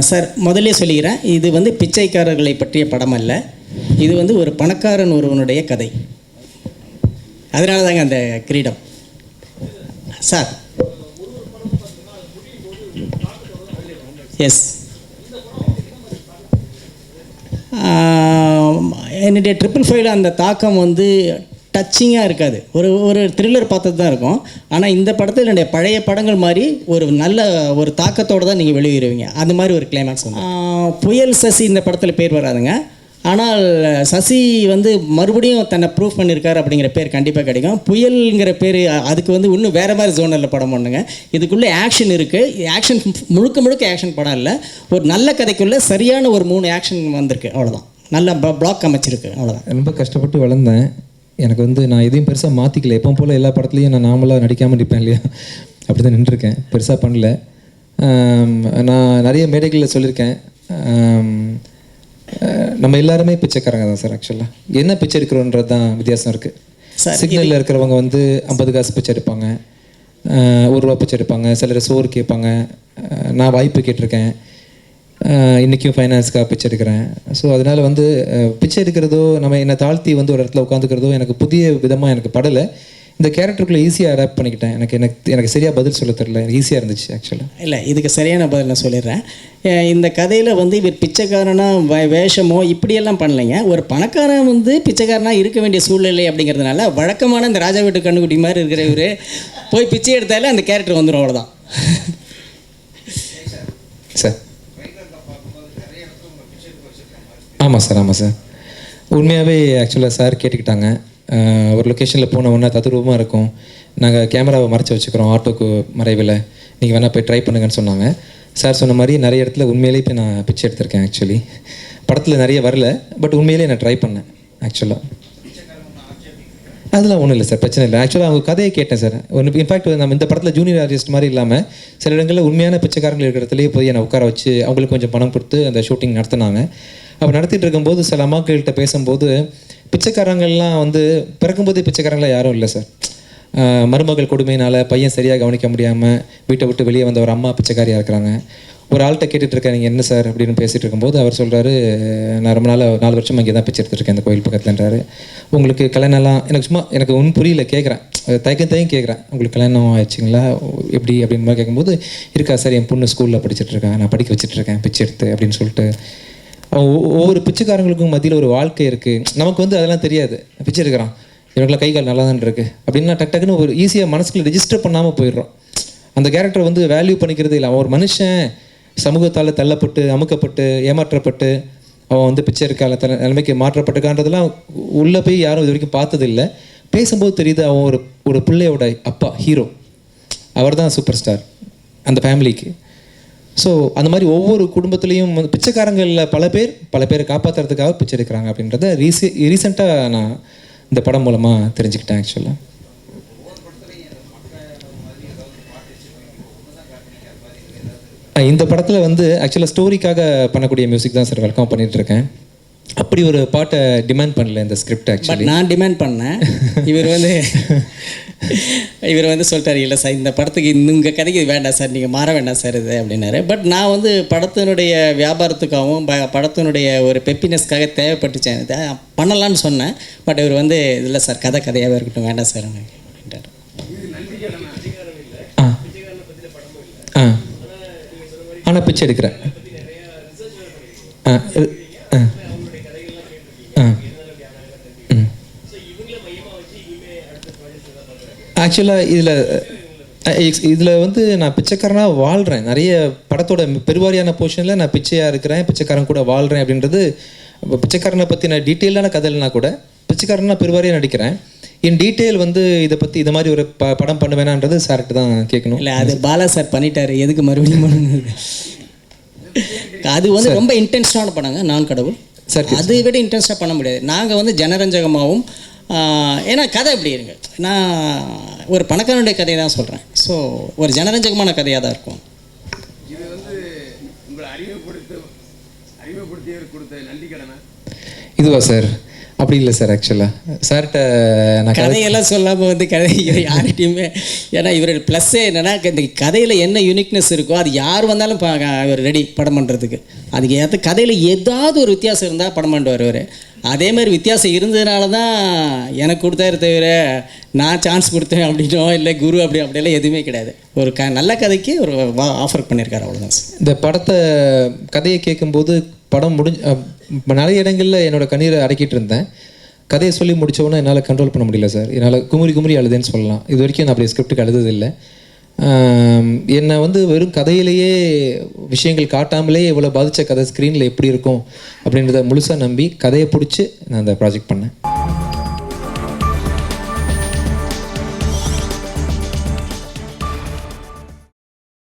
Sir முதல்ல சொல்லிக்கிறேன், இது வந்து பிச்சைக்காரர்களை பற்றிய படம் அல்ல, இது வந்து ஒரு பணக்காரன் ஒருவனுடைய கதை. அதனால தாங்க அந்த கிரீடம் சார். எஸ், என்னுடைய 555 அந்த தாக்கம் வந்து டச்சிங்காக இருக்காது. ஒரு த்ரில்லர் பார்த்தது தான் இருக்கும். ஆனால் இந்த படத்தில் என்னுடைய பழைய படங்கள் மாதிரி ஒரு நல்ல ஒரு தாக்கத்தோடு தான் நீங்கள் வெளியிடுவீங்க. அந்த மாதிரி ஒரு கிளைமேக்ஸ் வந்து புயல் சசி இந்த படத்தில் பேர் வராதுங்க. ஆனால் சசி வந்து மறுபடியும் தன்னை ப்ரூவ் பண்ணியிருக்காரு அப்படிங்கிற பேர் கண்டிப்பாக கிடைக்கும். புயல்ங்கிற பேர் அதுக்கு வந்து இன்னும் வேறு மாதிரி ஜோனரில் படம் பண்ணுங்க. இதுக்குள்ளே ஆக்ஷன் இருக்குது. ஆக்ஷன் முழுக்க ஆக்ஷன் படம் இல்லை. ஒரு நல்ல கதைக்குள்ளே சரியான ஒரு 3 ஆக்ஷன் வந்திருக்கு, அவ்வளோதான். நல்ல பிளாக் அமைச்சிருக்கு, அவ்வளோதான். ரொம்ப கஷ்டப்பட்டு வளர்ந்தேன். எனக்கு வந்து நான் எதையும் பெருசாக மாற்றிக்கல. எப்போ போல் எல்லா படத்துலையும் நான் நார்மலாக நடிக்காமல் நிற்பேன் இல்லையா, அப்படி தான் நின்றுருக்கேன். பெருசாக பண்ணல. நான் நிறைய மேடைகளில் சொல்லியிருக்கேன், நம்ம எல்லாருமே பிச்சைக்காரங்க தான் சார். ஆக்சுவலாக என்ன பிச்சை எடுக்கிறோன்றது தான் வித்தியாசம் இருக்குது. சிக்னலில் இருக்கிறவங்க வந்து 50 காசு பிச்சை எடுப்பாங்க, 1 ரூபா பிச்சை எடுப்பாங்க, சிலர் சோறு கேட்பாங்க. நான் வாய்ப்பு கேட்டிருக்கேன், இன்றைக்கும் ஃபைனான்ஸ்க்காக பிச்சை எடுக்கிறேன். ஸோ அதனால் வந்து பிச்சை எடுக்கிறதோ நம்ம என்னை தாழ்த்தி வந்து ஒரு இடத்துல உட்காந்துக்கிறதோ எனக்கு புதிய விதமாக எனக்கு படலை. இந்த கேரக்டருக்குள்ளே ஈஸியாக அடாப்ட் பண்ணிக்கிட்டேன். எனக்கு சரியாக பதில் சொல்ல தெரியல, எனக்கு ஈஸியாக இருந்துச்சு ஆக்சுவலாக. இல்லை, இதுக்கு சரியான பதில் நான் சொல்லிடுறேன். இந்த கதையில் வந்து இவர் பிச்சைக்காரனாக வேஷமோ இப்படியெல்லாம் பண்ணலைங்க. ஒரு பணக்காரன் வந்து பிச்சைக்காரனாக இருக்க வேண்டிய சூழ்நிலை அப்படிங்கிறதுனால வழக்கமான இந்த ராஜா வீட்டு கண்ணுக்குட்டி மாதிரி இருக்கிற இவர் போய் பிச்சை எடுத்தாலே அந்த கேரக்டர் வந்துடும், அவ்வளோதான். சார் ஆமாம் சார், ஆமாம் சார். உண்மையாகவே ஆக்சுவலாக சார் கேட்டுக்கிட்டாங்க. ஒரு லொக்கேஷனில் போன ஒன்றா தத்ரூபமாக இருக்கும், நாங்கள் கேமராவை மறைச்சி வச்சுக்கிறோம் ஆட்டோக்கு மறைவில், நீங்கள் வேணால் போய் ட்ரை பண்ணுங்கன்னு சொன்னாங்க. சார் சொன்ன மாதிரி நிறைய இடத்துல உண்மையிலேயே போய் நான் பிச்சை எடுத்திருக்கேன். ஆக்சுவலி படத்தில் நிறைய வரல, பட் உண்மையிலேயே நான் ட்ரை பண்ணேன். ஆக்சுவலாக அதெல்லாம் ஒன்றும் இல்லை சார், பிரச்சனை இல்லை. ஆக்சுவலாக அவங்க கதையை கேட்டேன் சார். ஒன்று இன்ஃபேக்ட் நம்ம இந்த படத்தில் ஜூனியர் ஆர்டிஸ்ட் மாதிரி இல்லாமல் சில இடங்களில் உண்மையான பிச்சைக்காரங்கள் இருக்கிற இடத்துலேயே போய் என்னை உட்கார வச்சு அவங்களுக்கு கொஞ்சம் பணம் கொடுத்து அந்த ஷூட்டிங் நடத்தினாங்க. அப்போ நடத்திட்டு இருக்கும்போது சில அம்மாக்கள்கிட்ட பேசும்போது பிச்சைக்காரங்கள்லாம் வந்து பிறக்கும்போதே பிச்சைக்காரங்களாம் யாரும் இல்லை சார். மருமகள் கொடுமையினால் பையன் சரியாக கவனிக்க முடியாமல் வீட்டை விட்டு வெளியே வந்த ஒரு அம்மா பிச்சைக்காரியாக இருக்கிறாங்க. ஒரு ஆள்கிட்ட கேட்டுட்ருக்கேன், நீங்கள் என்ன சார் அப்படின்னு பேசிகிட்டு இருக்கும்போது அவர் சொல்கிறாரு, நான் ரொம்ப 4 வருஷம் இங்கே தான் பிச்சை எடுத்துருக்கேன் இந்த கோயில் பக்கத்துலன்றாரு. உங்களுக்கு கல்யாணம்லாம் எனக்கு ஒன்றும் புரியல, கேட்குறேன், தயக்கம் கேட்குறேன், உங்களுக்கு கல்யாணம் ஆயிடுச்சிங்களா எப்படி அப்படின்னு மாதிரி கேட்கும்போது, இருக்கா சார் என் பொண்ணு ஸ்கூலில் படிச்சுட்ருக்கேன், நான் படிக்க வச்சுட்ருக்கேன் பிச்சை எடுத்து அப்படின்னு சொல்லிட்டு. ஒவ்வொரு பிச்சைக்காரங்களுக்கும் மத்தியில் ஒரு வாழ்க்கை இருக்குது. நமக்கு வந்து அதெல்லாம் தெரியாது. பிச்சை எடுக்கிறான், இவங்களாம் கை கால் நல்லா தான் இருக்குது அப்படின்னா டக்குன்னு ஒரு ஈஸியாக மனசுக்குள்ள ரெஜிஸ்டர் பண்ணாமல் போயிடுறோம். அந்த கேரக்டர் வந்து வேல்யூ பண்ணிக்கிறது இல்லை. அவன் ஒரு மனுஷன் சமூகத்தால் தள்ளப்பட்டு அமுக்கப்பட்டு ஏமாற்றப்பட்டு அவன் வந்து பிச்சை இருக்கால நிலைமைக்கு மாற்றப்பட்டுக்கான்றதெல்லாம் உள்ளே போய் யாரும் இது வரைக்கும் பார்த்ததில்லை. பேசும்போது தெரியுது அவன் ஒரு பிள்ளையோட அப்பா, ஹீரோ, அவர் தான் சூப்பர் ஸ்டார் அந்த ஃபேமிலிக்கு. ஸோ அந்த மாதிரி ஒவ்வொரு குடும்பத்துலேயும் பிச்சைக்காரங்களில் பல பேரை காப்பாற்றுறதுக்காக பிச்சை எடுக்கிறாங்க அப்படின்றத ரீசெண்டாக நான் இந்த படம் மூலமாக தெரிஞ்சுக்கிட்டேன். ஆக்சுவலாக இந்த படத்தில் வந்து ஆக்சுவலாக ஸ்டோரிக்காக பண்ணக்கூடிய மியூசிக் தான் சார் வெல்கம் பண்ணிகிட்ருக்கேன். அப்படி ஒரு பாட்டை டிமாண்ட் பண்ணல இந்த ஸ்கிரிப்ட். ஆக்சுவலி நான் டிமாண்ட் பண்ணேன். இவர் வந்து சொல்லிட்டார், இல்லை சார் இந்த படத்துக்கு உங்கள் கதைக்கு வேண்டாம் சார், நீங்கள் மாற வேண்டாம் சார் இது அப்படின்னாரு. பட் நான் வந்து படத்தினுடைய வியாபாரத்துக்காகவும் படத்தினுடைய ஒரு பெப்பினஸ்க்காக தேவைப்பட்டுச்சேன், இதை பண்ணலான்னு சொன்னேன். பட் இவர் வந்து இல்லை சார் கதையாகவே இருக்கட்டும், வேண்டாம் சார் அப்படின்ட்டார். ஆனால் பிச்சை எடுக்கிறேன். ஆக்சுவலாக இதில் வந்து நான் பிச்சைக்காரனாக வாழ்கிறேன். நிறைய படத்தோட பெருவாரியான போர்ஷனில் நான் பிச்சையாக இருக்கிறேன், பிச்சைக்காரன் கூட வாழ்கிறேன் அப்படின்றது. பிச்சைக்காரனை பற்றி நான் டீட்டெயிலான கதையில்னா கூட பிச்சைக்காரனா பெருவாரியாக நடிக்கிறேன். என் டீட்டெயில் வந்து இதை பற்றி இது மாதிரி ஒரு படம் பண்ணுவேனான்றது சார்கிட்ட தான் கேட்கணும். இல்லை, அது பாலா சார் பண்ணிட்டாரு, எதுக்கு மறுபடியும் பண்ணுங்க. அது வந்து ரொம்ப இன்டென்ஷனான படங்க நான் கடவுள் சார். அதை விட இன்டென்ஷனாக பண்ண முடியாது. நாங்கள் வந்து ஜனரஞ்சகமாகவும், ஏன்னா கதை எப்படி இருங்க, நான் ஒரு பணக்காரனுடைய கதையை தான் சொல்கிறேன். ஸோ ஒரு ஜனரஞ்சகமான கதையாக தான் இருக்கும். இது வந்து உங்களை அறிமுகப்படுத்தியவர் கொடுத்த நன்றி கடனா? இதுவா சார்? அப்படி இல்லை சார். ஆக்சுவலாக சார்கிட்ட நான் கதையெல்லாம் சொல்லாமல் வந்து கதை யார்கிட்டையுமே, ஏன்னா இவரோட ப்ளஸ்ஸே என்னென்னா இந்த கதையில் என்ன யூனிக்னஸ் இருக்கோ அது யார் வந்தாலும் அவர் ரெடி படம் பண்ணுறதுக்கு. அதுக்கு ஏற்ற கதையில் ஏதாவது ஒரு வித்தியாசம் இருந்தால் படம் பண்ணுவார் அவர். அதே மாதிரி வித்தியாசம் இருந்ததுனால தான் எனக்கு கொடுத்தாரு தவிர நான் சான்ஸ் கொடுத்தேன் அப்படின்னோ இல்லை குரு அப்படியெல்லாம் எதுவுமே கிடையாது. ஒரு நல்ல கதைக்கு ஒரு ஆஃபர் பண்ணியிருக்காரு, அவ்வளோதான் சார். இந்த படத்தை கதையை கேட்கும்போது படம் நிறைய இடங்களில் என்னோடய கண்ணீரை அடக்கிட்டு இருந்தேன். கதையை சொல்லி முடித்தவொன்னே என்னால் கண்ட்ரோல் பண்ண முடியல சார். என்னால் குமுறி அழுதுன்னு சொல்லலாம். இது வரைக்கும் நான் அப்படி ஸ்கிரிப்டுக்கு அழுததில்லை. என்னை வந்து வெறும் கதையிலேயே விஷயங்கள் காட்டாமலே இவ்வளோ பாதித்த கதை ஸ்க்ரீனில் எப்படி இருக்கும் அப்படின்றத முழுசாக நம்பி கதையை பிடிச்சி நான் அந்த ப்ராஜெக்ட் பண்ணேன்.